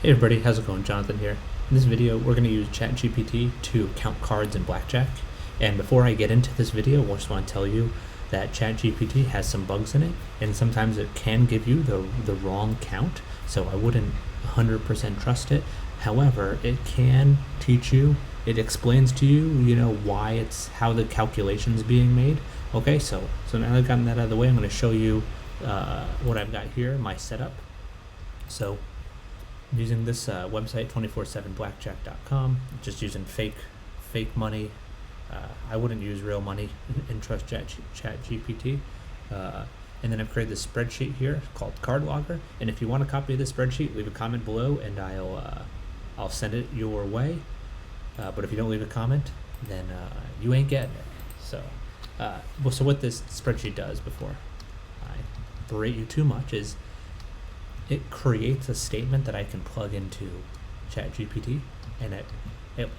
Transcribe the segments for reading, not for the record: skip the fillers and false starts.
Hey everybody, how's it going? Jonathan here. In this video, we're going to use ChatGPT to count cards in Blackjack. And before I get into this video, I just want to tell you that ChatGPT has some bugs in it, and sometimes it can give you the wrong count, so I wouldn't 100% trust it. However, it can teach you, it explains to you, why it's, how the calculation's being made. Okay, so now that I've gotten that out of the way, I'm going to show you what I've got here, my setup. So using this website, 247blackjack.com, just using fake money. I wouldn't use real money and trust ChatGPT. And then I've created this spreadsheet here called Card Logger. And if you want a copy of this spreadsheet, leave a comment below, and I'll send it your way. But if you don't leave a comment, then you ain't getting it. So, so what this spreadsheet does, before I berate you too much, is it creates a statement that I can plug into ChatGPT, and it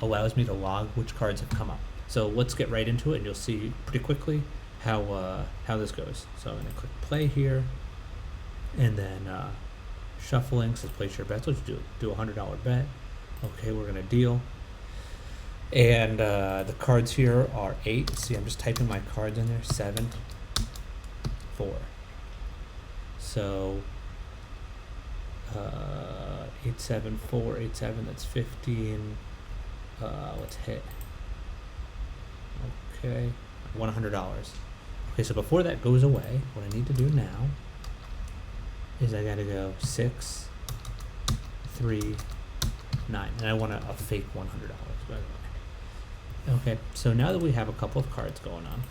allows me to log which cards have come up. So let's get right into it, and you'll see pretty quickly how this goes. So I'm going to click play here, and then shuffling says place your bets. Let's do a $100 bet. Okay, we're going to deal. And the cards here are 8. See, I'm just typing my cards in there. 7, 4. So 8, 7, 4, 8, 7, that's 15. Let's hit. Okay, $100. Okay, so before that goes away, what I need to do now is I gotta go 6, 3, 9, and I want a fake $100, by the way. Okay, so now that we have a couple of cards going on,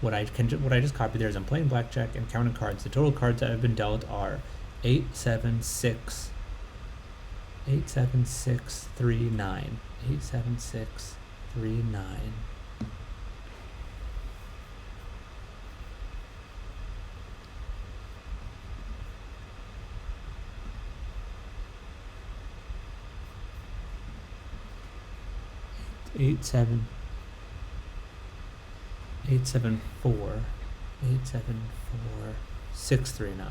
what I just copied there is I'm playing blackjack and counting cards. The total cards that have been dealt are 8, 7, 6, 8, 7, 6, 3, 9, 8, 7, 6, 3, 9. Eight, 7, 8, 7, 4, 8, 7, 4, 6, 3, 9.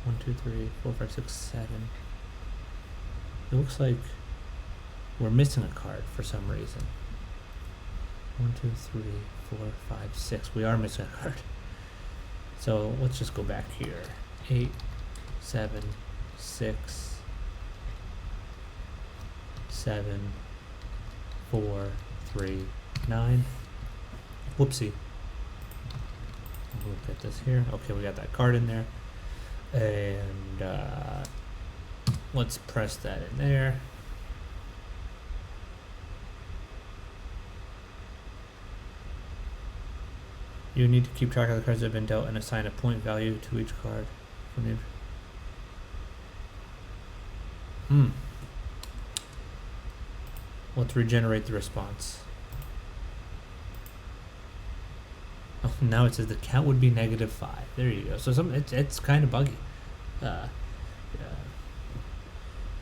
1, 2, 3, 4, 5, 6, 7. It looks like we're missing a card for some reason. 1, 2, 3, 4, 5, 6. We are missing a card. So let's just go back here. 8, 7, 6, 7, 4, 3, 9. Whoopsie. Look at this here. Okay, we got that card in there. And let's press that in there. You need to keep track of the cards that have been dealt and assign a point value to each card. Let's regenerate the response. Oh, now it says the count would be -5. There you go. So it's kind of buggy. The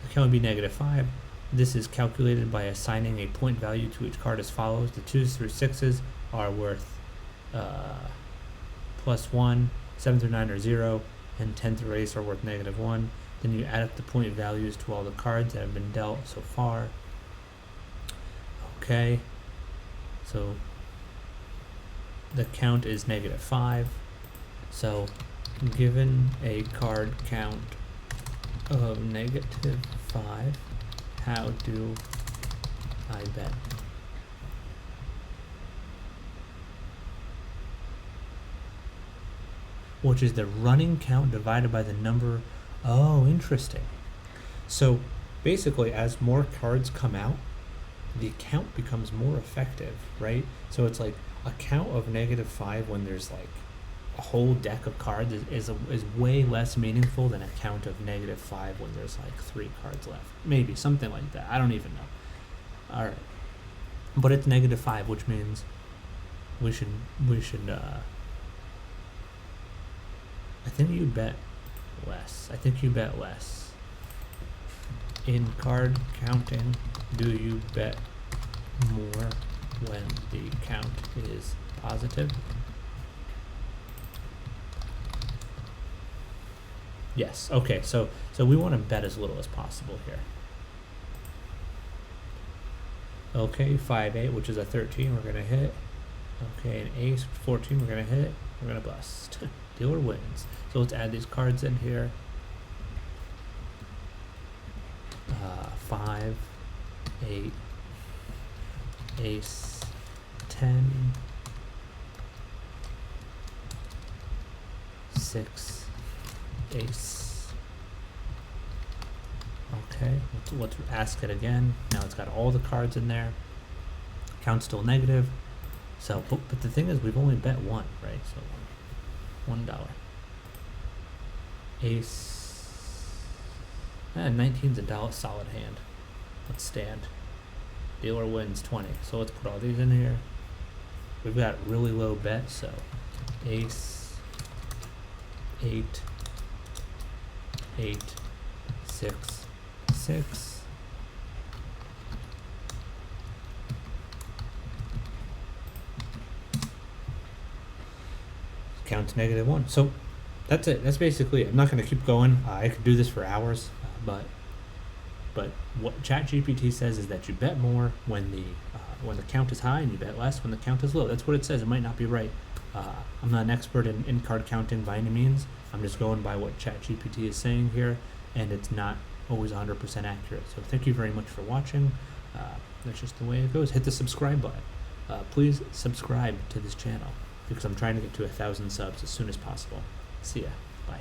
count would be -5. This is calculated by assigning a point value to each card as follows. The 2s through 6s are worth +1, 7 through 9 are 0, and 10 through 8 are worth -1. Then you add up the point values to all the cards that have been dealt so far. Okay, so the count is -5. So given a card count of -5, how do I bet? Which is the running count divided by the number. Oh, interesting. So basically, as more cards come out, the count becomes more effective, right? So it's like a count of -5 when there's like a whole deck of cards is way less meaningful than a count of -5 when there's like 3 cards left. Maybe something like that. I don't even know. All right, but it's -5, which means we should. I think you bet less. In card counting, do you bet more when the count is positive? Yes. Okay. So we want to bet as little as possible here. Okay, 5-8, which is a 13, we're gonna hit. Okay, an ace, 14, we're gonna hit. We're gonna bust. Dealer wins. So let's add these cards in here. 5, 8, ace, 10, 6, ace. Okay, let's ask it again. Now it's got all the cards in there. Count's still negative. So, but the thing is, we've only bet one, right? So $1. Ace. 19's a solid hand. Let's stand. Dealer wins 20. So let's put all these in here. We've got really low bet, so ace, 8, 8, 6, 6. Count to -1. So that's it. That's basically it. I'm not going to keep going. I could do this for hours, but what ChatGPT says is that you bet more when the count is high, and you bet less when the count is low. That's what it says. It might not be right. I'm not an expert in card counting by any means. I'm just going by what ChatGPT is saying here, and it's not always 100% accurate. So thank you very much for watching. That's just the way it goes. Hit the subscribe button. Please subscribe to this channel because I'm trying to get to 1,000 subs as soon as possible. See ya. Bye.